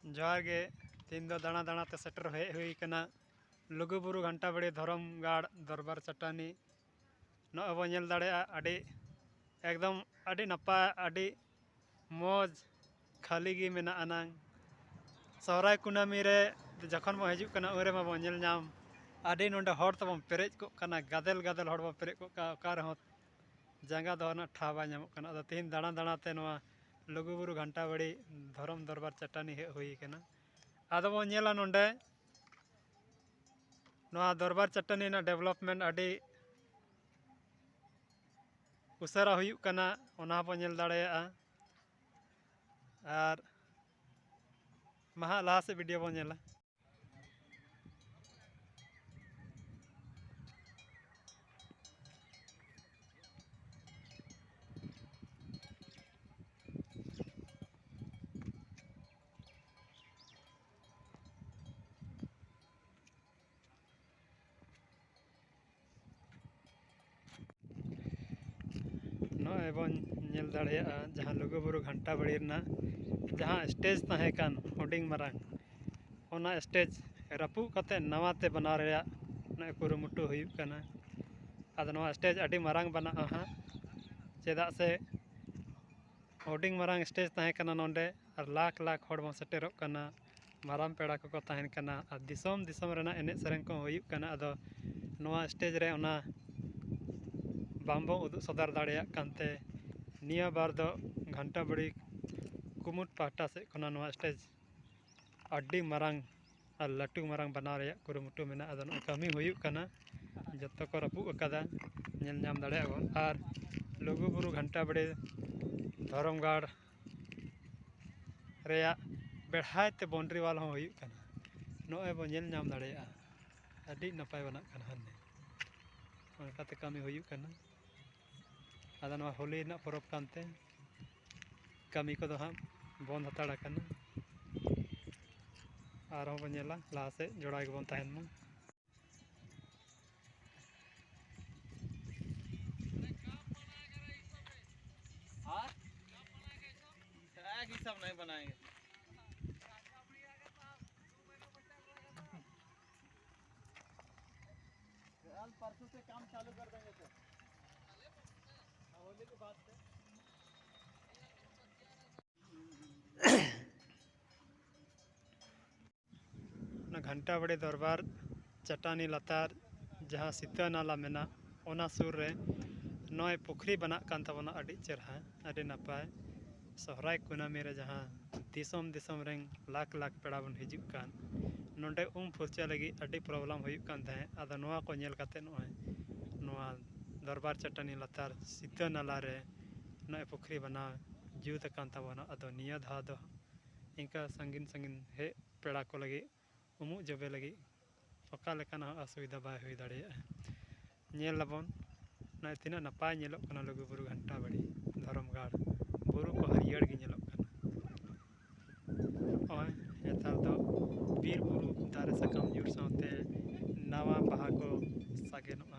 जोहार गे तीन दो दाणा दाणा ते सेटर हे हुई कना लुगुबुरु घंटा बड़ी धरम गाड़ दरबार चट्टानी नबो नेल दाड़ेया अड़ी एकदम अड़ी नपाय अड़ी मौज खाली गी मेना अनांग सहराय कुनामी रे जखन बो हजू कना उरे माबो नेल नाम अड़ी नोंडे हर तबो पेरेज को कना गादेल गादेल हर बो पेरेज को का रहो जांगा दोना ठाबा नामो कना अदो तीन दाणा दाणा ते नोआ लुगुबुरु घंटा बड़ी धरम दरबार चट्टानी हे हुई कना आदो बो नेला नोंडे नोआ दरबार चट्टानी ना डेवलपमेंट अड़ी उसरा हुई कना ओना बो नेल दाड़ेया और महा लाहा से वीडियो बो नेला नॉय बन नेल दाड़ेया जहाँ लुगुबुरु घंटा बड़ी ना जहाँ स्टेज तहे कान हुडिंग मरांग ओना स्टेज रपू कते नवाते बना रेया ना कुरुमुटु हुई कना आदो नवा स्टेज अड़ी मरांग बना हाँ चेदा से हुडिंग मरांग स्टेज तहे कना नोंडे और लाख लाख हड़ बो सेटेरोग कना माराम पेड़ा को तहन कना और दिसोम दिसोम रेना एने सेरें को हुई कना आदो नवा स्टेज रे ओना बाम्बो उदु सदर दाड़ेया कांते निया बार दो घंटा बड़ी कुमुट पाटा से कोना नवा स्टेज अड्डी मरांग और लटू मरांग बना रेया कुरुमुटु मेना आदो कमी हुई कना जत्तो को रपू अकादा नेल नाम दाड़ेया बन और लुगुबुरु घंटा बड़ी धरम गाड़ रेया बेढ़ाई ते बाउंड्री वाल हो हुई कना नोए बो नेल नाम दाड़ेया अड्डी नपाय बना कना हने ओनकाते कमी हुई कना आदा नवा होली ना परब कानते कमी को दो हाँ बंद हताड़ा कना और बो नेला लाहा से जोड़ा गे बन तहन मा सब नहीं बनाएंगे परसों से काम चालू कर देंगे सर होली के बाद से घंटा बड़ी दरबार चट्टानी लतार जहाँ सीता नाला मेना ओना सुर रे नय पुखरी बना कान तबना अड़ी चेरहा अड़ी नपाय सहराय कुनामी रे जहाँ दिसोम दिसोम रेंग लाख लाख पेड़ा बन हिजुक कान नोंडे फुरचा लगी अड़ी प्रॉब्लम हुई कान थाहे आदा नोआ को नेल काते नोआ दरबार चट्टानी लतार सीता नाला रे नय पुखरी बना जुत कान तबना आदो निया धा दो इनका संगीन संगीन हे पेड़ा को लगी उमुक जबे लगी ओका लेकाना असुविधा बाय हुई दाड़ेया नेल लबन ना तीना नपाय नेलोग कना लुगुबुरु घंटा बड़ी धरम गाड़ बुरु को हरियर गे नेलोग कना ओय एतार दो बीर बुरु दारे सकाम जुर साथे नवा बाहा को सागेनोगा।